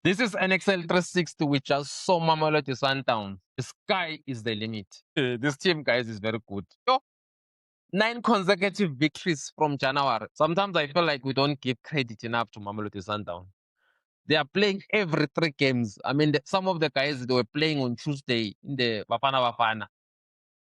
This is an Excel 360 which just saw Mamelodi Sundowns. The sky is the limit. This team, guys, is very good. 9 consecutive victories from January. Sometimes I feel like we don't give credit enough to Mamelodi Sundowns. They are playing every 3 games. I mean, some of the guys, they were playing on Tuesday in the Bafana Bafana.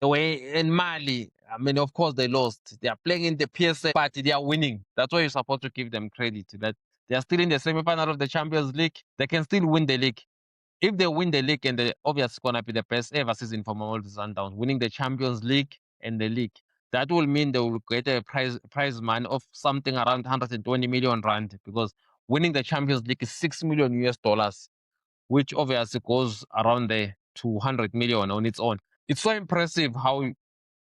They were in Mali. I mean, of course, they lost. They are playing in the PSA, but they are winning. That's why you're supposed to give them credit. That they are still in the semi-final of the Champions League. They can still win the league. If they win the league, and the obviously going to be the best ever season for Mamelodi Sundowns, winning the Champions League and the league. That will mean they will get a prize money of something around 120 million rand, because winning the Champions League is $6 million US dollars, which obviously goes around the 200 million on its own. It's so impressive how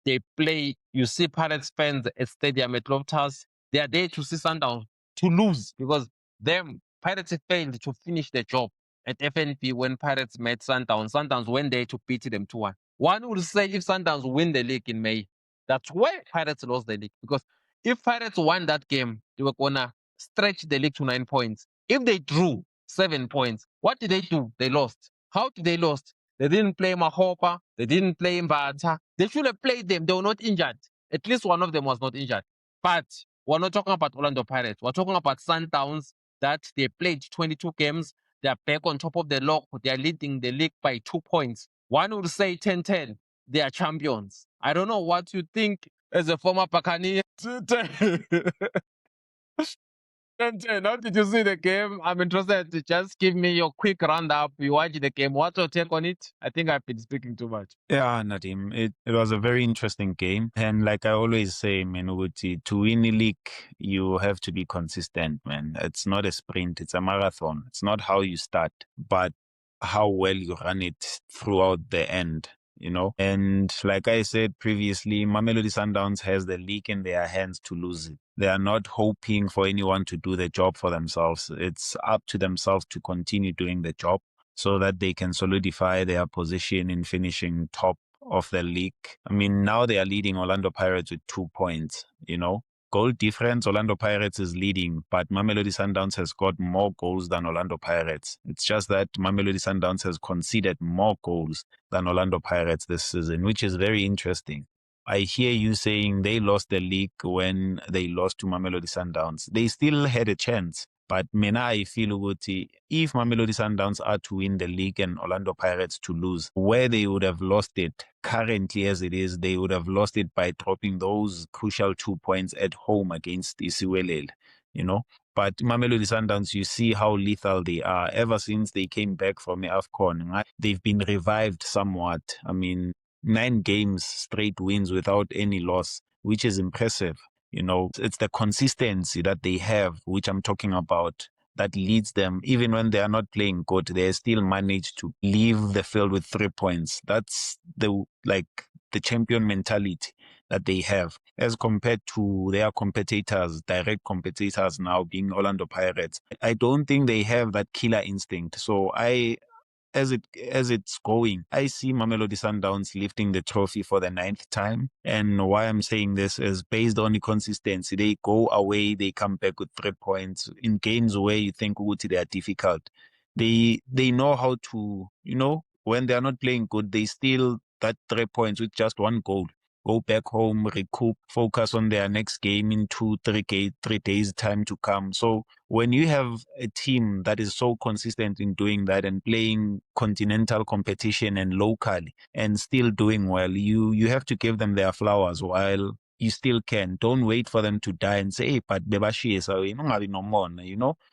they play. You see Pirates fans at stadium at Loftus, they are there to see Sundowns to lose, because them Pirates failed to finish the job at FNP when Pirates met Sundowns. Sundowns went there to beat them 2-1. One would say if Sundowns win the league in May, that's where Pirates lost the league. Because if Pirates won that game, they were gonna stretch the league to 9 points. If they drew 7 points, what did they do? They lost. How did they lost? They didn't play Mahopa. They didn't play Mbata. They should have played them. They were not injured. At least one of them was not injured. But we're not talking about Orlando Pirates. We're talking about Sundowns, that they played 22 games. They are back on top of the log. They are leading the league by 2 points. One would say 10-10. They are champions. I don't know what you think as a former Buccaneer. 10-10. How did you see the game? I'm interested. Just give me your quick roundup. You watch the game. What's your take on it? I think I've been speaking too much. Yeah, Nadim, it was a very interesting game. And like I always say, man, to win a league, you have to be consistent, man. It's not a sprint, it's a marathon. It's not how you start, but how well you run it throughout the end. And like I said previously, Mamelodi Sundowns has the league in their hands to lose it. They are not hoping for anyone to do the job for themselves. It's up to themselves to continue doing the job so that they can solidify their position in finishing top of the league. I mean, now they are leading Orlando Pirates with 2 points, Goal difference, Orlando Pirates is leading, but Mamelodi Sundowns has got more goals than Orlando Pirates. It's just that Mamelodi Sundowns has conceded more goals than Orlando Pirates this season, which is very interesting. I hear you saying they lost the league when they lost to Mamelodi Sundowns. They still had a chance. But mina, I feel if Mamelodi Sundowns are to win the league and Orlando Pirates to lose, where they would have lost it currently as it is, they would have lost it by dropping those crucial 2 points at home against Isiwelel, But Mamelodi Sundowns, you see how lethal they are. Ever since they came back from the AFCON, they've been revived somewhat. I mean, 9 games straight wins without any loss, which is impressive. It's the consistency that they have, which I'm talking about, that leads them. Even when they are not playing good, they still manage to leave the field with 3 points. That's the champion mentality that they have, as compared to their competitors, direct competitors now being Orlando Pirates. I don't think they have that killer instinct. So as it's going, I see Mamelodi Sundowns lifting the trophy for the 9th time. And why I'm saying this is based on the consistency. They go away, they come back with 3 points in games where you think they are difficult. They know how to, when they are not playing good, they steal that 3 points with just 1 goal. Go back home, recoup, focus on their next game in 2-3 days time to come. So when you have a team that is so consistent in doing that and playing continental competition and locally and still doing well, you have to give them their flowers while you still can. Don't wait for them to die and say, hey, but Bebashi is no more,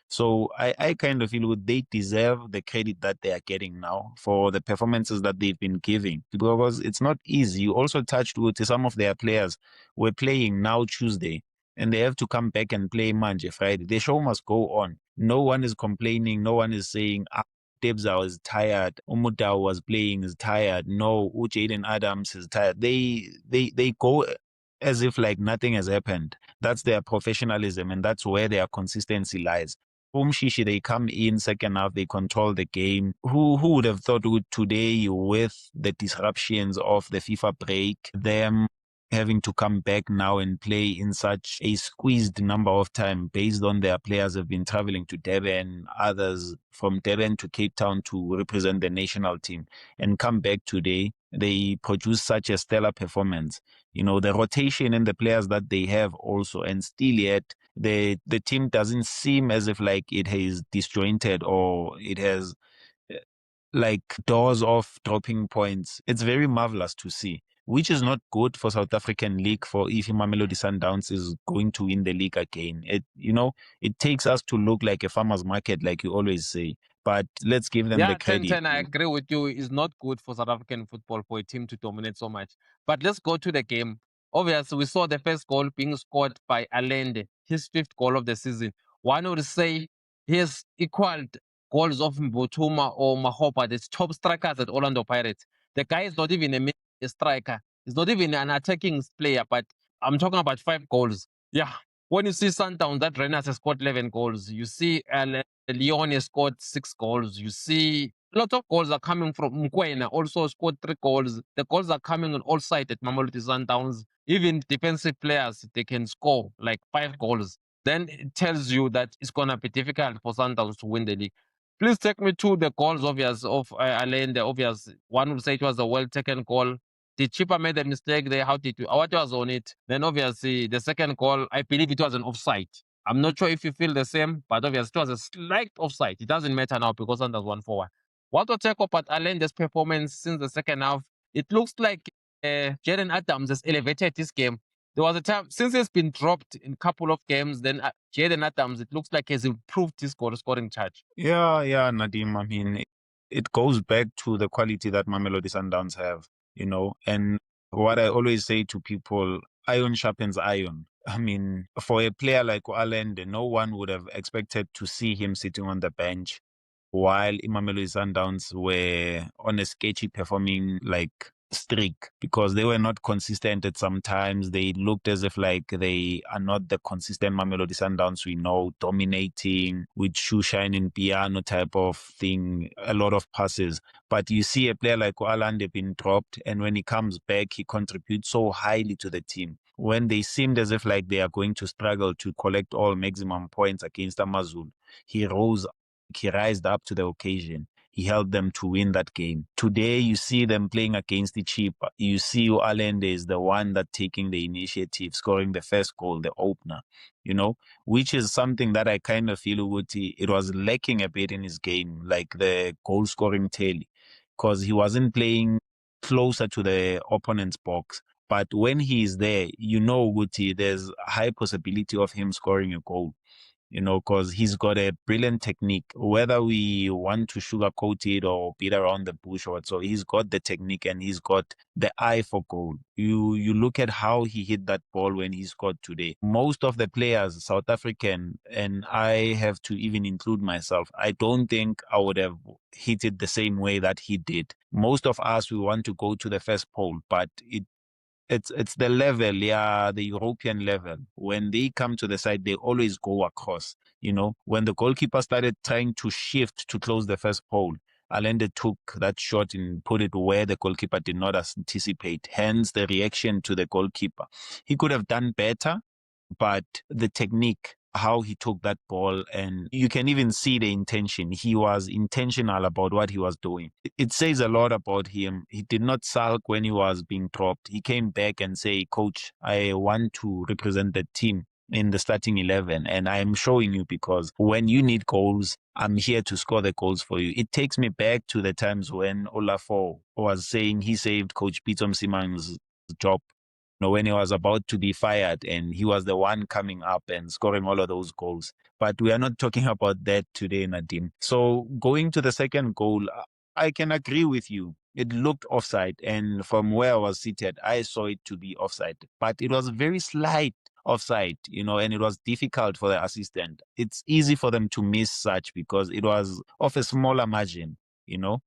So I kind of feel they deserve the credit that they are getting now for the performances that they've been giving, because it's not easy. You also touched with some of their players were playing now Tuesday, and they have to come back and play Manje Friday. The show must go on. No one is complaining. No one is saying, Debza is tired. Umudao was playing, is tired. No, Jaden Adams is tired. They go as if like nothing has happened. That's their professionalism, and that's where their consistency lies. Umshishi, they come in second half, they control the game. Who would have thought today, with the disruptions of the FIFA break, them having to come back now and play in such a squeezed number of time based on their players have been traveling to Durban, others from Durban to Cape Town to represent the national team, and come back today. They produce such a stellar performance. The rotation and the players that they have also, and still yet the team doesn't seem as if like it has disjointed or it has like doors off dropping points. It's very marvelous to see, which is not good for South African league. For if Mamelodi Sundowns is going to win the league again, it takes us to look like a farmer's market, like you always say. But let's give them the Yeah, credit. 10-10, I agree with you. It's not good for South African football for a team to dominate so much. But let's go to the game. Obviously, we saw the first goal being scored by Allende, his fifth goal of the season. One would say he has equaled goals of Mbutuma or Mahopa, the top strikers at Orlando Pirates. The guy is not even a striker. He's not even an attacking player, but I'm talking about 5 goals. Yeah. When you see Sundowns, that Rayners has scored 11 goals. You see Leon has scored 6 goals. You see lots of goals are coming from Mkwena, also scored 3 goals. The goals are coming on all sides at Mamelodi Sundowns. Even defensive players, they can score like 5 goals. Then it tells you that it's going to be difficult for Sundowns to win the league. Please take me to the goals, obvious, of Alain. The obvious one would say it was a well taken goal. Did Chippa made a mistake there? How did you? What was on it? Then obviously the second goal, I believe it was an offside. I'm not sure if you feel the same, but obviously it was a slight offside. It doesn't matter now because Sundowns won 4-1. What to take up at Alende's performance since the second half? It looks like Jaden Adams has elevated this game. There was a time since he's been dropped in a couple of games. Then Jaden Adams, it looks like has improved his goal scoring charge. Yeah, Nadim. I mean, it goes back to the quality that Mamelodi Sundowns have, and what I always say to people, iron sharpens iron. I mean, for a player like Allende, no one would have expected to see him sitting on the bench while Mamelodi Sundowns were on a sketchy performing like streak because they were not consistent at some times. They looked as if like they are not the consistent Mamelodi Sundowns we know, dominating with shoe shining piano type of thing, a lot of passes. But you see a player like Allende being dropped, and when he comes back, he contributes so highly to the team. When they seemed as if like they are going to struggle to collect all maximum points against Amazulu, he rised up to the occasion. He helped them to win that game. Today, you see them playing against the Chippa. You see Allende is the one that taking the initiative, scoring the first goal, the opener, which is something that I kind of feel it was lacking a bit in his game, like the goal scoring tally, because he wasn't playing closer to the opponent's box. But when he is there, Guti, there's a high possibility of him scoring a goal. Because he's got a brilliant technique, whether we want to sugarcoat it or beat around the bush or what. So he's got the technique and he's got the eye for goal. You look at how he hit that ball when he scored today. Most of the players, South African, and I have to even include myself, I don't think I would have hit it the same way that he did. Most of us, we want to go to the first pole, but it's the level, the European level. When they come to the side, they always go across. When the goalkeeper started trying to shift to close the first pole, Allende took that shot and put it where the goalkeeper did not anticipate. Hence the reaction to the goalkeeper. He could have done better, but the technique, how he took that ball, and you can even see the intention. He was intentional about what he was doing. It says a lot about him. He did not sulk when he was being dropped. He came back and say, "Coach, I want to represent the team in the starting 11, and I'm showing you because when you need goals, I'm here to score the goals for you." It takes me back to the times when Olafo was saying he saved Coach Peter Msimang's job, when he was about to be fired, and he was the one coming up and scoring all of those goals. But we are not talking about that today, Nadim. So going to the second goal, I can agree with you. It looked offside, and from where I was seated, I saw it to be offside. But it was very slight offside, and it was difficult for the assistant. It's easy for them to miss such because it was of a smaller margin.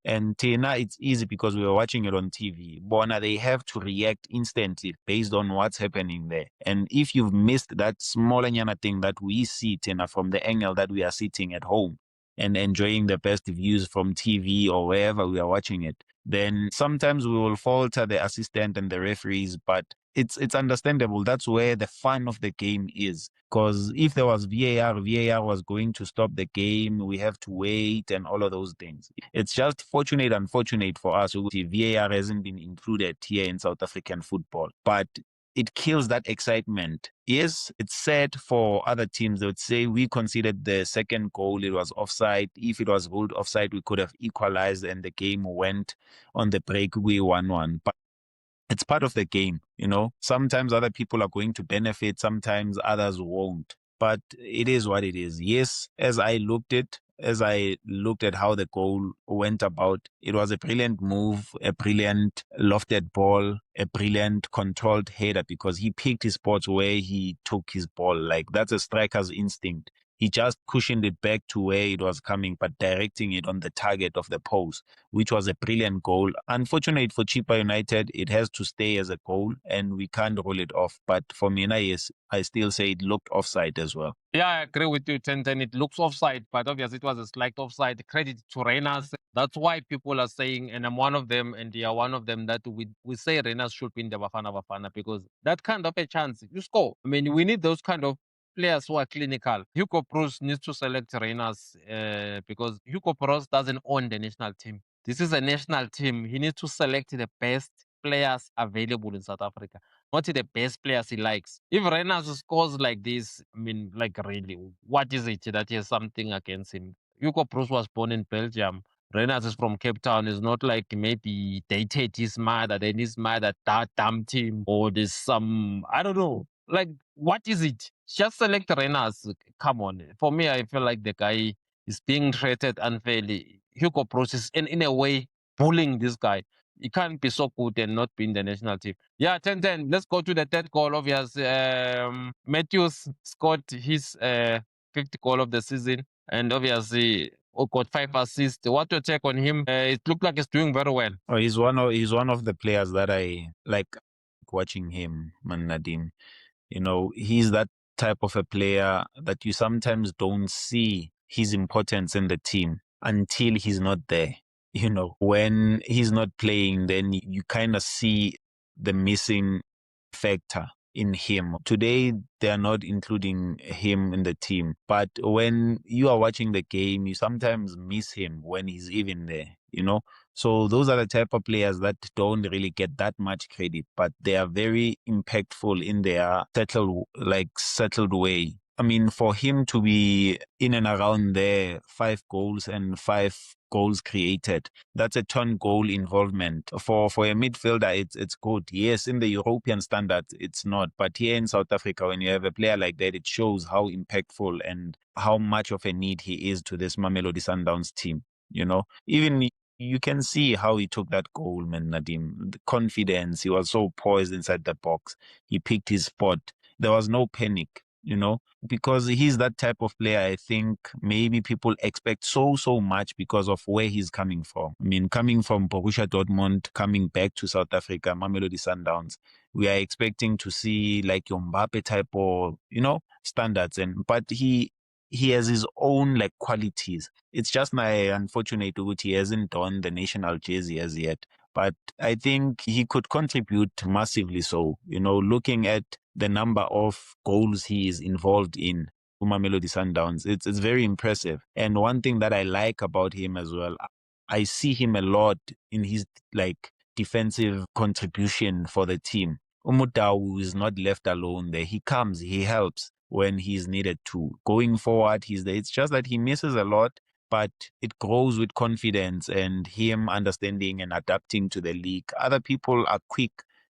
And Tena, it's easy because we were watching it on TV. Bona, they have to react instantly based on what's happening there. And if you've missed that smaller nyana thing that we see, Tena, from the angle that we are sitting at home and enjoying the best views from TV or wherever we are watching it, then sometimes we will falter the assistant and the referees, but it's understandable. That's where the fun of the game is. Because if there was VAR was going to stop the game. We have to wait and all of those things. It's just unfortunate for us. VAR hasn't been included here in South African football, but it kills that excitement. Yes, it's sad for other teams. They would say we considered the second goal, it was offside. If it was ruled offside, we could have equalized and the game went on the break. We 1-1. But it's part of the game, you know. Sometimes other people are going to benefit, sometimes others won't. But it is what it is. Yes, as I looked at how the goal went about, it was a brilliant move, a brilliant lofted ball, a brilliant controlled header because he picked his spots where he took his ball. Like, that's a striker's instinct. He just cushioned it back to where it was coming, but directing it on the target of the post, which was a brilliant goal. Unfortunate for Chippa United, it has to stay as a goal and we can't roll it off. But for Mina, yes, I still say it looked offside as well. Yeah, I agree with you, Tenten. It looks offside, but obviously it was a slight offside. Credit to Rayners. That's why people are saying, and I'm one of them, and they are one of them, that we say Rayners should win the Bafana because that kind of a chance, you score. I mean, we need those kind of players who are clinical. Hugo Bruce needs to select Rayners because Hugo Bruce doesn't own the national team. This is a national team. He needs to select the best players available in South Africa, not the best players he likes. If Rayners scores like this, I mean, like really, what is it that he has something against him? Hugo Bruce was born in Belgium. Rayners is from Cape Town. It's not like maybe dated his mother, then his mother dumped him, or there's some, I don't know. Like, what is it? Just select Rayners. Come on. For me, I feel like the guy is being treated unfairly. Hugo Bruce is in a way bullying this guy. He can't be so good and not be in the national team. Yeah, 10-10. Let's go to the third goal. Obviously, Matthews scored his fifth goal of the season, and obviously got 5 assists. What your take on him? It looked like he's doing very well. Oh, he's one of the players that I like watching him, Man Nadim. You know, he's that type of a player that you sometimes don't see his importance in the team until he's not there. You know, when he's not playing, then you kind of see the missing factor in him. Today, they're not including him in the team. But when you are watching the game, you sometimes miss him when he's even there, you know? So those are the type of players that don't really get that much credit, but they are very impactful in their settled way. I mean, for him to be in and around there, 5 goals and 5 goals created, that's a ton goal involvement. For a midfielder, it's good. Yes, in the European standards, it's not. But here in South Africa, when you have a player like that, it shows how impactful and how much of a need he is to this Mamelodi Sundowns team. You know, even you can see how he took that goal, man, Nadim. The confidence, he was so poised inside the box. He picked his spot. There was no panic, you know, because he's that type of player. I think maybe people expect so much because of where he's coming from. I mean, coming from Borussia Dortmund, coming back to South Africa, Mamelodi Sundowns, we are expecting to see like your Mbappe type or, you know, standards. But he has his own like qualities. It's just unfortunate that he hasn't donned the national jersey as yet. But I think he could contribute massively. So, you know, looking at the number of goals he is involved in for Mamelodi Sundowns, it's very impressive. And one thing that I like about him as well, I see him a lot in his like defensive contribution for the team. Umudau is not left alone there. He comes, he helps when he's needed to. Going forward, he's there. It's just that he misses a lot, but it grows with confidence and him understanding and adapting to the league. Other people are quick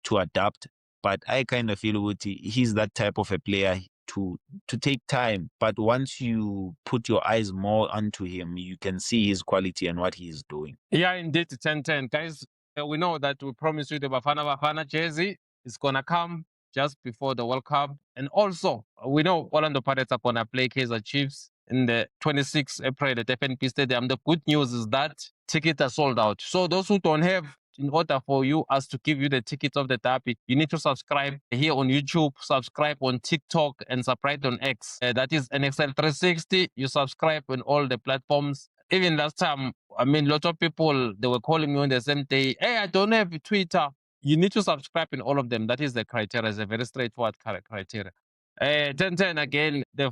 to adapt, but I kind of feel he's that type of a player to take time. But once you put your eyes more onto him, you can see his quality and what he's doing. Yeah, indeed, 10-10. Guys, we know that we promised you the Bafana jersey. It's going to come just before the World Cup. And also, we know Orlando Pirates are going to play Kaizer Chiefs in the 26th April at FNP Stadium. The good news is that tickets are sold out. So those who don't have, in order for us to give you the tickets of the derby, you need to subscribe here on YouTube, subscribe on TikTok, and subscribe on X. That is NXL360. You subscribe on all the platforms. Even last time, I mean, lots of people, they were calling me on the same day, hey, I don't have Twitter. You need to subscribe in all of them. That is the criteria. It's a very straightforward criteria. 10-10 again. The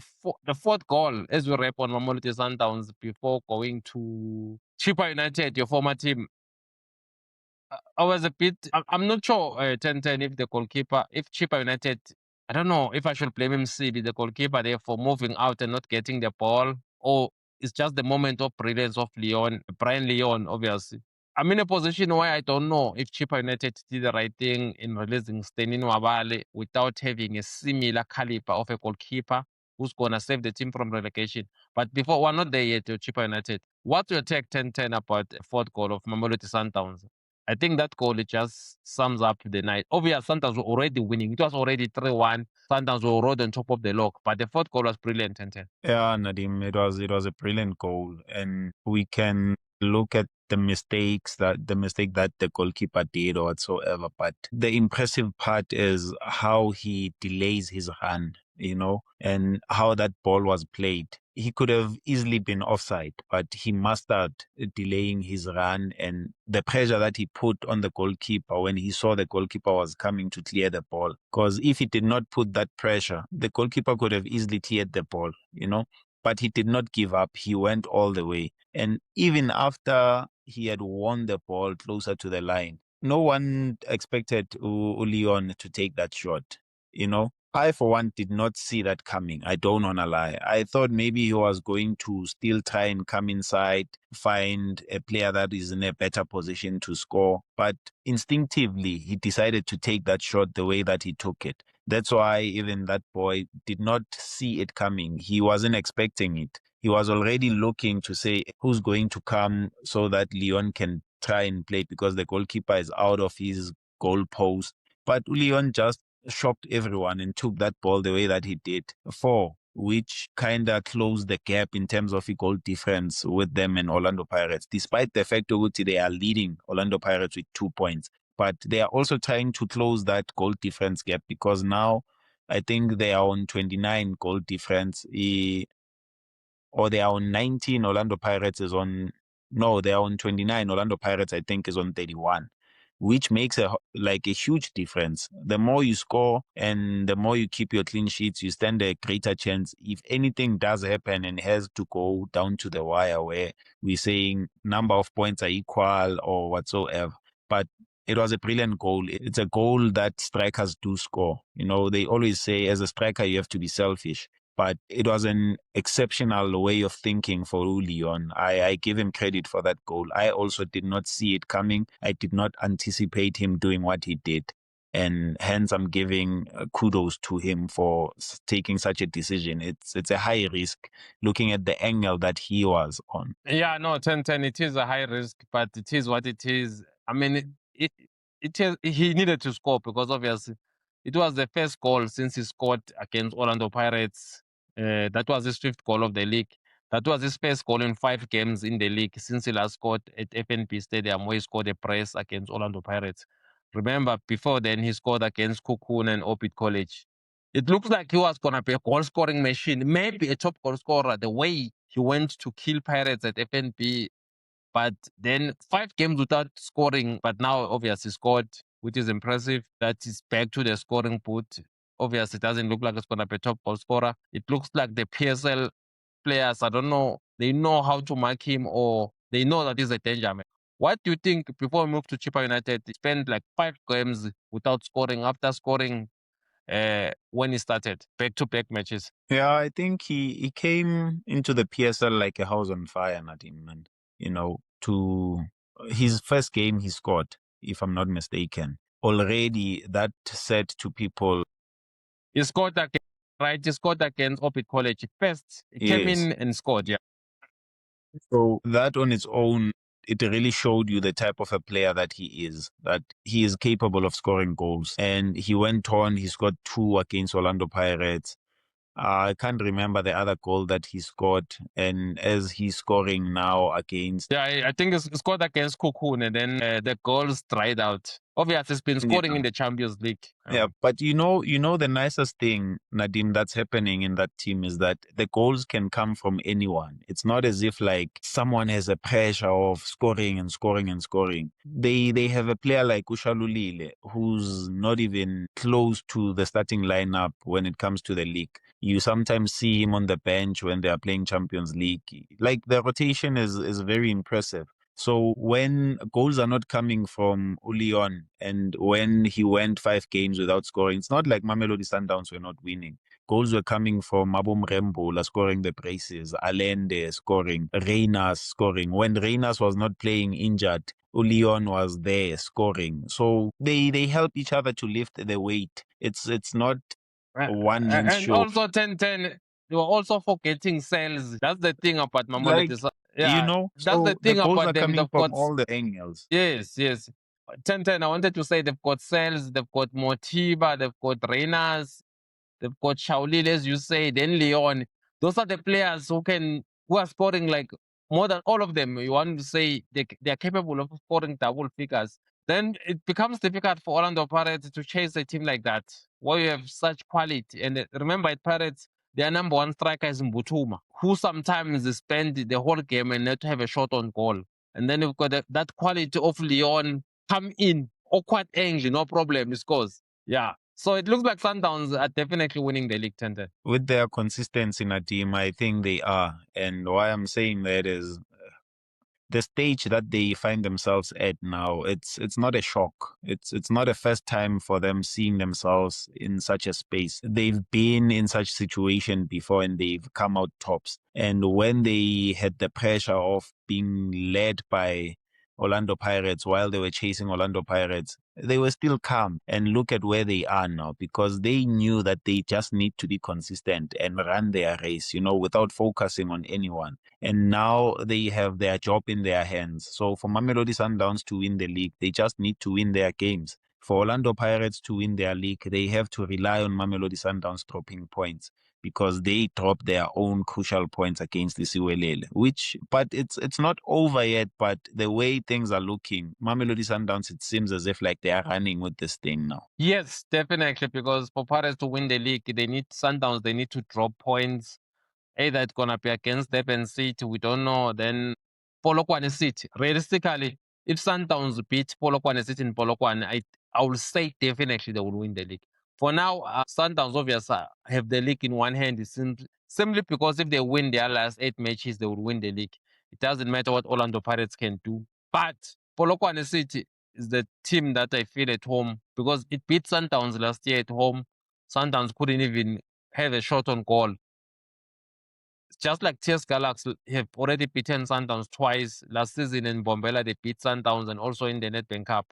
fourth goal, as we wrap on Mamelodi Sundowns before going to Chippa United, your former team. I was a bit. I'm not sure. 10-10 if the goalkeeper, if Chippa United, I don't know if I should blame him, Sibi, the goalkeeper there for moving out and not getting the ball, or it's just the moment of brilliance of Brayan León, obviously. I'm in a position where I don't know if Chippa United did the right thing in releasing Stanley Nwabali without having a similar caliber of a goalkeeper who's going to save the team from relegation. But before, we're not there yet to Chippa United. What's your take 10-10 about the fourth goal of Mamelodi Sundowns? I think that goal, it just sums up the night. Obviously, Sundowns were already winning. It was already 3-1. Sundowns were already on top of the log. But the fourth goal was brilliant, 10-10. Yeah, Nadim, it was a brilliant goal. And we can look at the mistake that the goalkeeper did or whatsoever. But the impressive part is how he delays his run, and how that ball was played. He could have easily been offside, but he mastered delaying his run and the pressure that he put on the goalkeeper when he saw the goalkeeper was coming to clear the ball. Because if he did not put that pressure, the goalkeeper could have easily cleared the ball, but he did not give up. He went all the way. And even after he had won the ball closer to the line, no one expected Leon to take that shot, I, for one, did not see that coming. I don't want to lie. I thought maybe he was going to still try and come inside, find a player that is in a better position to score. But instinctively, he decided to take that shot the way that he took it. That's why even that boy did not see it coming. He wasn't expecting it. He was already looking to say who's going to come so that Leon can try and play because the goalkeeper is out of his goal post. But Leon just shocked everyone and took that ball the way that he did, which kind of closed the gap in terms of the goal difference with them and Orlando Pirates, despite the fact that they are leading Orlando Pirates with 2 points. But they are also trying to close that goal difference gap because now I think they are on 29 goal difference, or they are on 19. Orlando Pirates is on, no, they are on 29. Orlando Pirates, I think, is on 31. Which makes a huge difference. The more you score and the more you keep your clean sheets, you stand a greater chance. If anything does happen and has to go down to the wire where we're saying number of points are equal or whatsoever. But it was a brilliant goal. It's a goal that strikers do score. They always say as a striker, you have to be selfish. But it was an exceptional way of thinking for Leon. I give him credit for that goal. I also did not see it coming. I did not anticipate him doing what he did. And hence, I'm giving kudos to him for taking such a decision. It's a high risk looking at the angle that he was on. Yeah, no, 10-10, it is a high risk, but it is what it is. I mean, he needed to score because obviously it was the first goal since he scored against Orlando Pirates. That was his fifth goal of the league. That was his first goal in 5 games in the league since he last scored at FNB Stadium, where he scored a brace against Orlando Pirates. Remember, before then, he scored against Cocoon and Orbit College. It looks like he was going to be a goal-scoring machine, maybe a top goal scorer, the way he went to kill Pirates at FNB. But then 5 games without scoring, but now obviously scored, which is impressive. That is back to the scoring put. Obviously, it doesn't look like it's going to be a top goal scorer. It looks like the PSL players, I don't know, they know how to mark him or they know that he's a danger man. What do you think before we move to Chippa United? He spent like 5 games without scoring after scoring when he started back-to-back matches. Yeah, I think he came into the PSL like a house on fire, Nadim, man. To his first game he scored, if I'm not mistaken. Already that said to people. He scored against, right? He scored against Orbit College first. He came in and scored, yeah. So that on its own, it really showed you the type of a player that he is capable of scoring goals. And he went on, he scored 2 against Orlando Pirates. I can't remember the other goal that he scored. And as he's scoring now against... Yeah, I think he scored against Cocoon and then the goals dried out. Obviously, he's been scoring in the Champions League. Yeah, but you know, the nicest thing, Nadim, that's happening in that team is that the goals can come from anyone. It's not as if like someone has a pressure of scoring and scoring and scoring. They have a player like Ushalulile who's not even close to the starting lineup when it comes to the league. You sometimes see him on the bench when they are playing Champions League. Like the rotation is very impressive. So when goals are not coming from Ulion and when he went 5 games without scoring, it's not like Mamelodi Sundowns were not winning. Goals were coming from Abum Rembola scoring the braces, Allende scoring, Rayners scoring. When Rayners was not playing injured, Ulion was there scoring. So they help each other to lift the weight. It's not a one-man And show. also 10-10, you are also forgetting sales. That's the thing about Mamelodi. That's the thing goals about are them. coming They've from got all the angles. yes. 10-10, I wanted to say they've got sales, they've got Motiba, they've got Rayners, they've got Shaulil, as you say, then Leon. Those are the players who are scoring like more than all of them. You want to say they are capable of scoring double figures. Then it becomes difficult for Orlando Pirates to chase a team like that, where you have such quality. And remember, at Pirates, their number one striker is Mbutuma, who sometimes spend the whole game and not have a shot on goal. And then you've got that quality of Leon come in, awkward angle, no problem, he scores. Yeah. So it looks like Sundowns are definitely winning the league tender. With their consistency in a team, I think they are. And why I'm saying that is the stage that they find themselves at now, it's not a shock. It's not a first time for them seeing themselves in such a space. They've been in such situation before and they've come out tops. And when they had the pressure of being led by Orlando Pirates while they were chasing Orlando Pirates, they were still calm. And look at where they are now, because they knew that they just need to be consistent and run their race, without focusing on anyone. And now they have their job in their hands. So for Mamelodi Sundowns to win the league, they just need to win their games. For Orlando Pirates to win their league, they have to rely on Mamelodi Sundowns dropping points, because they dropped their own crucial points against the Siwelele, but it's not over yet. But the way things are looking, Mamelodi Sundowns, it seems as if like they are running with this thing now. Yes, definitely, because for Pirates to win the league, they need to drop points. Either it's gonna be against Durban City, we don't know. Then Polokwane City. Realistically, if Sundowns beat Polokwane City in Polokwane, I will say definitely they will win the league. For now, Sundowns obviously have the league in one hand. It's simply because if they win their last 8 matches, they will win the league. It doesn't matter what Orlando Pirates can do. But Polokwane City is the team that I feel at home, because it beat Sundowns last year at home. Sundowns couldn't even have a shot on goal. Just like TS Galaxy have already beaten Sundowns twice last season in Bombela, they beat Sundowns, and also in the Nedbank Cup.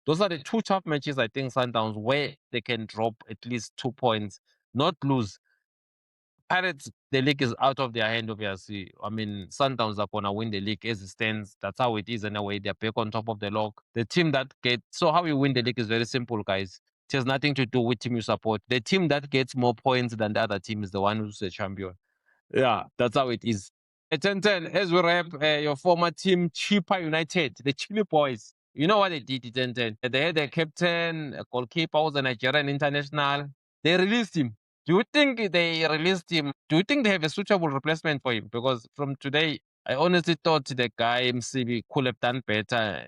Those are the two tough matches, I think, Sundowns, where they can drop at least 2 points, not lose. Pirates, the league is out of their hand, obviously. I mean, Sundowns are going to win the league as it stands. That's how it is in a way. They're back on top of the log. The team that so how you win the league is very simple, guys. It has nothing to do with team you support. The team that gets more points than the other team is the one who's the champion. Yeah, that's how it is. At 10-10, as we wrap, your former team, Chippa United, the Chile boys. You know what they did at 10-10? They had a captain, a goalkeeper, was a Nigerian international. They released him. Do you think they released him? Do you think they have a suitable replacement for him? Because from today, I honestly thought the guy, MCB, could have done better.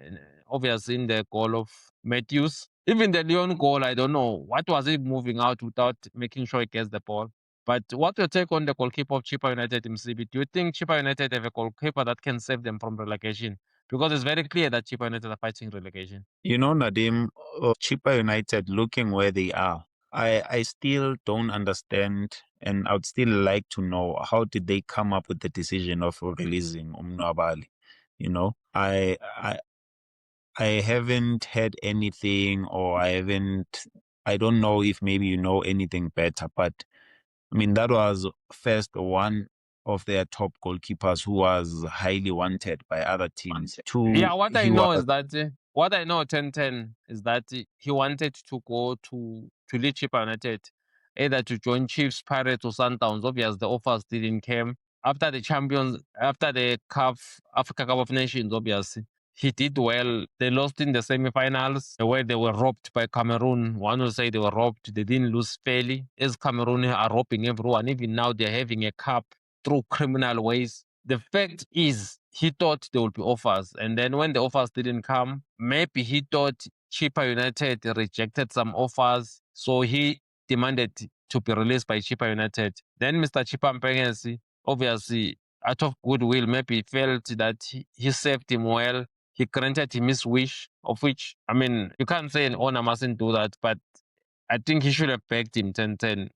Obviously, in the goal of Matthews. Even the Leon goal, I don't know. What was he moving out without making sure he gets the ball? But what's your take on the goalkeeper of Chippa United, MCB? Do you think Chippa United have a goalkeeper that can save them from relegation? Because it's very clear that Chippa United are fighting relegation. Nadim, Chippa United, looking where they are, I still don't understand, and I would still like to know, how did they come up with the decision of releasing Umnwabali? I haven't heard anything, or I don't know if maybe you know anything better, but I mean, that was first one of their top goalkeepers who was highly wanted by other teams. Yeah, what I know is that what I know 10-10 is that he wanted to go to lead Chippa United, either to join Chiefs, Pirates, or Sundowns. Obviously, the offers didn't come after the champions, after the CAF Africa Cup of Nations. Obviously, he did well. They lost in the semi-finals where they were robbed by Cameroon. One will say they were robbed. They didn't lose fairly, as Cameroon are robbing everyone. Even now, they're having a cup through criminal ways. The fact is, he thought there would be offers. And then when the offers didn't come, maybe he thought Chippa United rejected some offers. So he demanded to be released by Chippa United. Then Mr. Chippa Mpengensi, obviously, out of goodwill, maybe he felt that he served him well. He granted him his wish, of which, I mean, you can't say an owner mustn't do that, but I think he should have begged him 10-10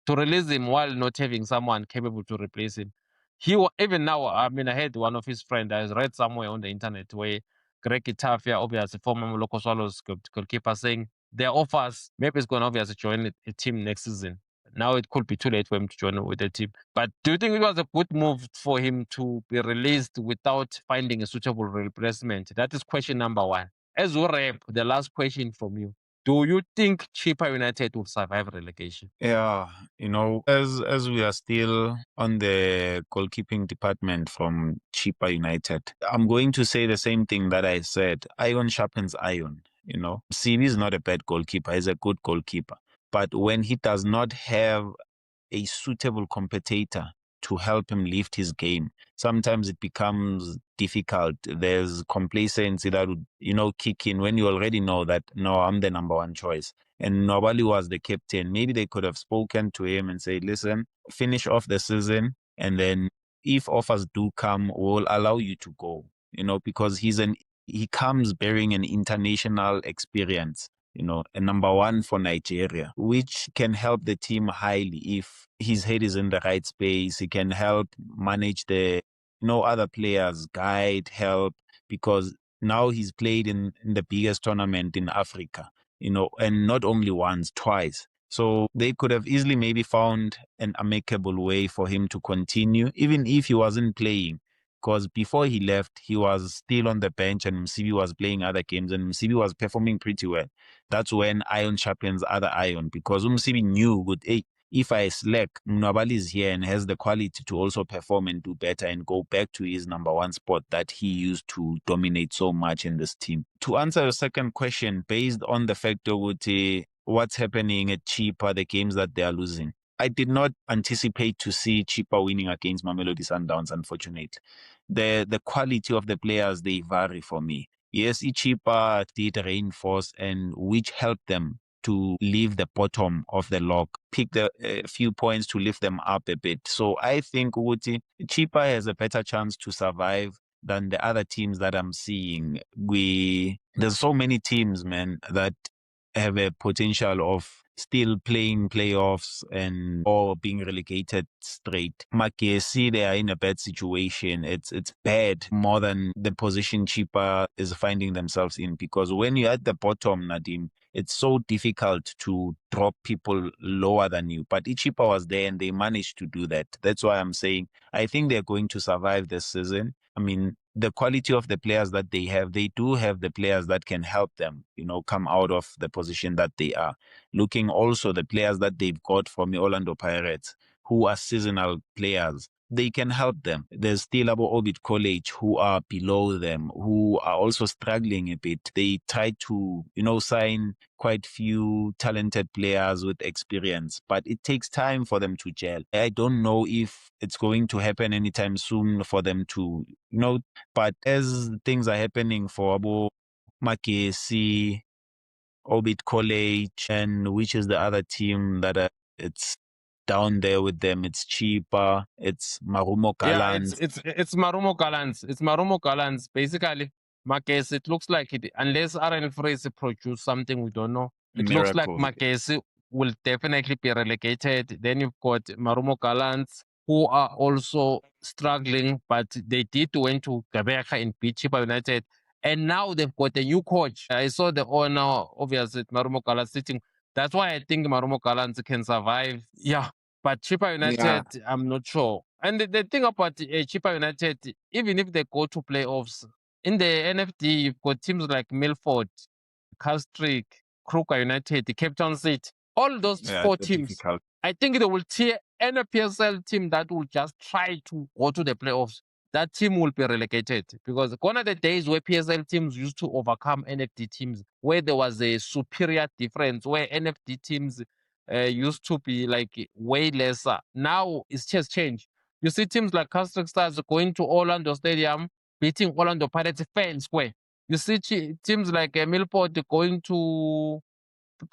to release him while not having someone capable to replace him. Even now, I mean, I had one of his friends, I read somewhere on the internet where Greg Itafia, obviously former Local Swallows goalkeeper, saying their offers, maybe he's going to obviously join a team next season. Now it could be too late for him to join with the team. But do you think it was a good move for him to be released without finding a suitable replacement? That is question number one. As we wrap, the last question from you. Do you think Chippa United will survive relegation? Yeah, as we are still on the goalkeeping department from Chippa United, I'm going to say the same thing that I said. Iron sharpens iron. CB is not a bad goalkeeper; he's a good goalkeeper. But when he does not have a suitable competitor to help him lift his game, sometimes it becomes difficult. There's complacency that would, kick in when you already know that, no, I'm the number one choice. And Nobali was the captain. Maybe they could have spoken to him and said, listen, finish off the season. And then if offers do come, we'll allow you to go, because he comes bearing an international experience, a number one for Nigeria, which can help the team highly if his head is in the right space. He can help manage the other players, guide, help, because now he's played in the biggest tournament in Africa, and not only once, twice. So they could have easily maybe found an amicable way for him to continue, even if he wasn't playing. Because before he left, he was still on the bench and Msibi was playing other games and Msibi was performing pretty well. That's when iron sharpens other iron, because Msibi knew, good, hey, if I slack, Nabali is here and has the quality to also perform and do better and go back to his number one spot that he used to dominate so much in this team. To answer your second question, based on the fact of what's happening at Chippa, the games that they are losing, I did not anticipate to see Chippa winning against Mamelodi Sundowns, unfortunately. The quality of the players, they vary for me. Yes, Chippa did reinforce, and which helped them to leave the bottom of the log, pick a few points to lift them up a bit. So I think Chippa has a better chance to survive than the other teams that I'm seeing. There's so many teams, man, that have a potential of still playing playoffs or being relegated straight. Makesi, they are in a bad situation. It's bad more than the position Chippa is finding themselves in, because when you're at the bottom, Nadim, it's so difficult to drop people lower than you. But Chippa was there and they managed to do that. That's why I'm saying I think they're going to survive this season. I mean, the quality of the players that they do have the players that can help them, come out of the position that they are. Looking also the players that they've got from the Orlando Pirates, who are seasonal players, they can help them. There's still Abo Orbit College who are below them, who are also struggling a bit. They try to, sign quite few talented players with experience, but it takes time for them to gel. I don't know if it's going to happen anytime soon for them to, but as things are happening for Abo Makesi, Orbit College, and which is the other team that it's down there with them. It's Chippa, it's Marumo Gallants. Yeah, it's Marumo Gallants. It's Marumo Gallants. Basically, Makesi, it looks like it, unless RN Fraser produce something we don't know, it looks like Makesi will definitely be relegated. Then you've got Marumo Gallants, who are also struggling, but they did went to Gabeka and beat Chippa United. And now they've got a new coach. I saw the owner, obviously, Marumo Gallants sitting. That's why I think Marumo Gallants can survive. Yeah. But Chippa United, I'm not sure. And the thing about Chippa United, even if they go to playoffs, in the NFD, you've got teams like Milford, Calstrick, Kruger United, Cape Town City. All those four teams, difficult. I think they will tear any PSL team that will just try to go to the playoffs. that team will be relegated, because gone are the days where PSL teams used to overcome NFD teams, where there was a superior difference, where NFD teams used to be like way lesser. Now it's just changed. You see teams like Castle Stars going to Orlando Stadium, beating Orlando Pirates fair and square. You see teams like Milport going to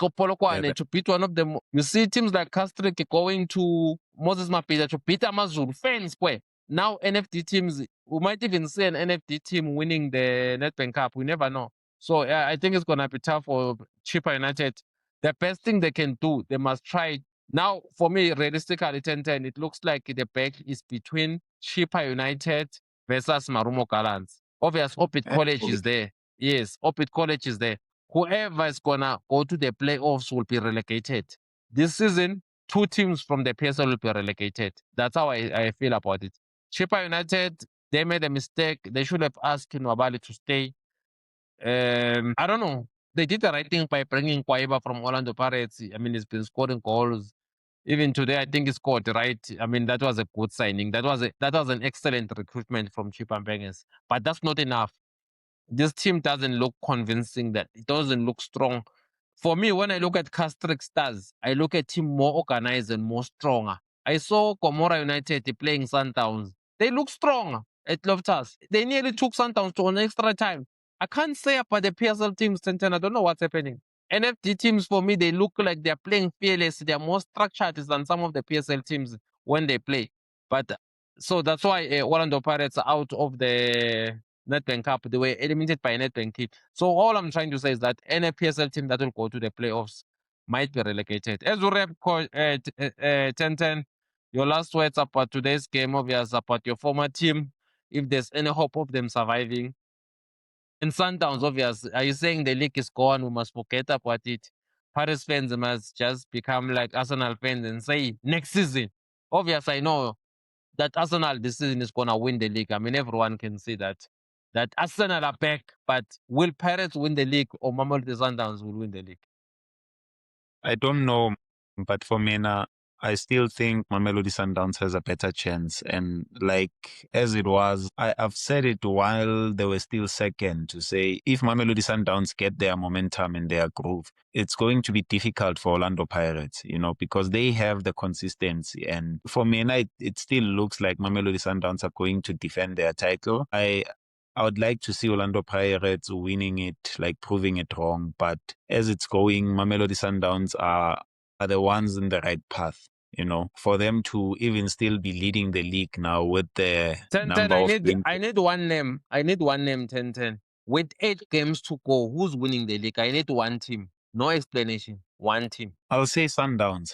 Yeah, to beat one of them. You see teams like Castrick going to Moses Mapida to beat Amazulu fair and square. Now NFD teams, we might even see an NFD team winning the Nedbank Cup. We never know. So I think it's gonna be tough for Chippa United. The best thing they can do, they must try. Now, for me, realistically, 10-10, it looks like the back is between Chippa United versus Marumo Gallants. Obvious, Opit College is there. Yes, Opit College is there. Whoever is gonna go to the playoffs will be relegated. This season, 2 teams from the PSL will be relegated. That's how I feel about it. Chippa United, they made a mistake. They should have asked Nwabali to stay. I don't know. They did the right thing by bringing Kwayiba from Orlando Pirates. I mean, he's been scoring goals. Even today, I think he scored, right? I mean, that was a good signing. That was an excellent recruitment from Chippa Bangers. But that's not enough. This team doesn't look convincing, that it doesn't look strong. For me, when I look at Castrick Stars, I look at team more organized and more stronger. I saw Gomora United playing Sundowns. They look strong at Loftus. They nearly took Sundowns to an extra time. I can't say about the PSL teams, 10. I don't know what's happening. NFD teams, for me, they look like they're playing fearless. They're more structured than some of the PSL teams when they play. But so that's why Orlando Pirates are out of the Nedbank Cup. They were eliminated by Nedbank Cup. So all I'm trying to say is that any PSL team that will go to the playoffs might be relegated. As we wrap, 10-10, your last words about today's game, obvious, about your former team, if there's any hope of them surviving. And Sundowns, obvious, are you saying the league is gone? We must forget about it. Paris fans must just become like Arsenal fans and say, next season. Obvious, I know that Arsenal this season is gonna win the league. I mean, everyone can see that Arsenal are back, but will Pirates win the league or Mamelodi Sundowns will win the league? I don't know, but for me now, I still think Mamelodi Sundowns has a better chance. And like as it was, I've said it while they were still second, to say if Mamelodi Sundowns get their momentum and their groove, it's going to be difficult for Orlando Pirates, because they have the consistency. And for me, it still looks like Mamelodi Sundowns are going to defend their title. I would like to see Orlando Pirates winning it, like proving it wrong. But as it's going, Mamelodi Sundowns are the ones in the right path. For them to even still be leading the league now with the 10-10, number of 20. I need one name. I need one name, 10-10. With 8 games to go, who's winning the league? I need one team. No explanation. One team. I'll say Sundowns.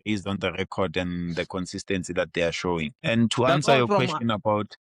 Based on the record and the consistency that they are showing. And to That's answer all your from question about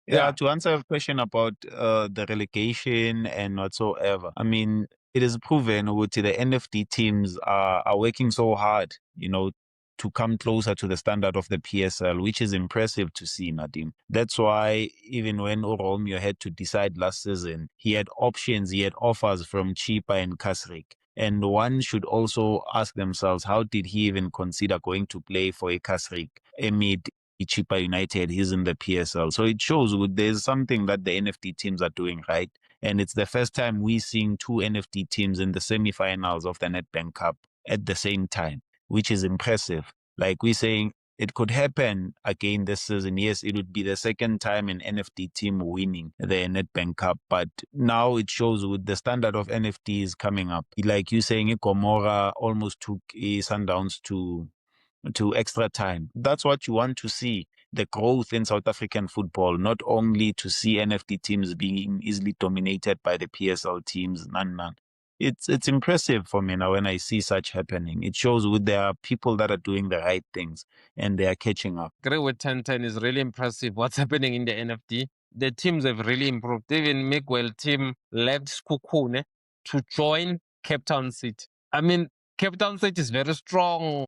to answer your question about the relegation and whatsoever, I mean, it is proven with the NFD teams are working so hard, to come closer to the standard of the PSL, which is impressive to see, Nadim. That's why even when Romeo had to decide last season, he had options, he had offers from Chippa and Kasrik. And one should also ask themselves, how did he even consider going to play for a Kasrik amid Chippa United? He's in the PSL. So it shows there's something that the NFD teams are doing right. And it's the first time we're seeing 2 NFD teams in the semi-finals of the Nedbank Cup at the same time, which is impressive. Like we're saying, it could happen again this season. Yes, it would be the second time an NFD team winning the Nedbank Cup, but now it shows with the standard of NFTs coming up. Like you saying, Gomora almost took Sundowns to extra time. That's what you want to see, the growth in South African football, not only to see NFD teams being easily dominated by the PSL teams. None. It's impressive for me now when I see such happening. It shows there are people that are doing the right things and they are catching up. Agree with 10-10 is really impressive what's happening in the NFD. The teams have really improved. Even Miguel team left Skukune to join Cape Town City. I mean, Cape Town City is very strong.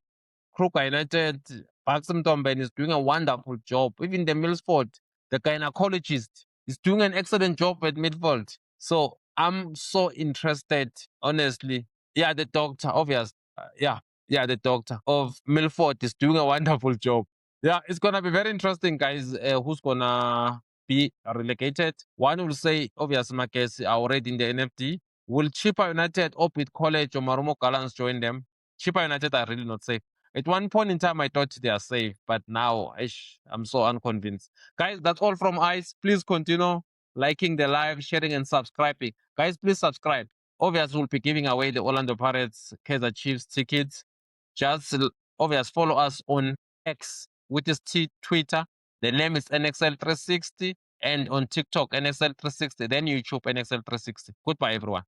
Kruger United, Baxam Tomben is doing a wonderful job. Even the Millsford, the gynecologist, is doing an excellent job at midfield. So I'm so interested, honestly. Yeah, the doctor, obvious. The doctor of Milford is doing a wonderful job. Yeah, it's gonna be very interesting, guys. Who's gonna be relegated? One will say, obvious markets are already in the NFT. Will Chippa United, Opit College, or Marumo Gallants join them? Chippa United are really not safe. At one point in time, I thought they are safe, but now I'm so unconvinced. Guys, that's all from us. Please continue liking the live, sharing, and subscribing. Guys, please subscribe. Obviously, we'll be giving away the Orlando Pirates, Kaizer Chiefs tickets. Just obvious, follow us on X, which is Twitter. The name is NXL360, and on TikTok, NXL360, then YouTube, NXL360. Goodbye, everyone.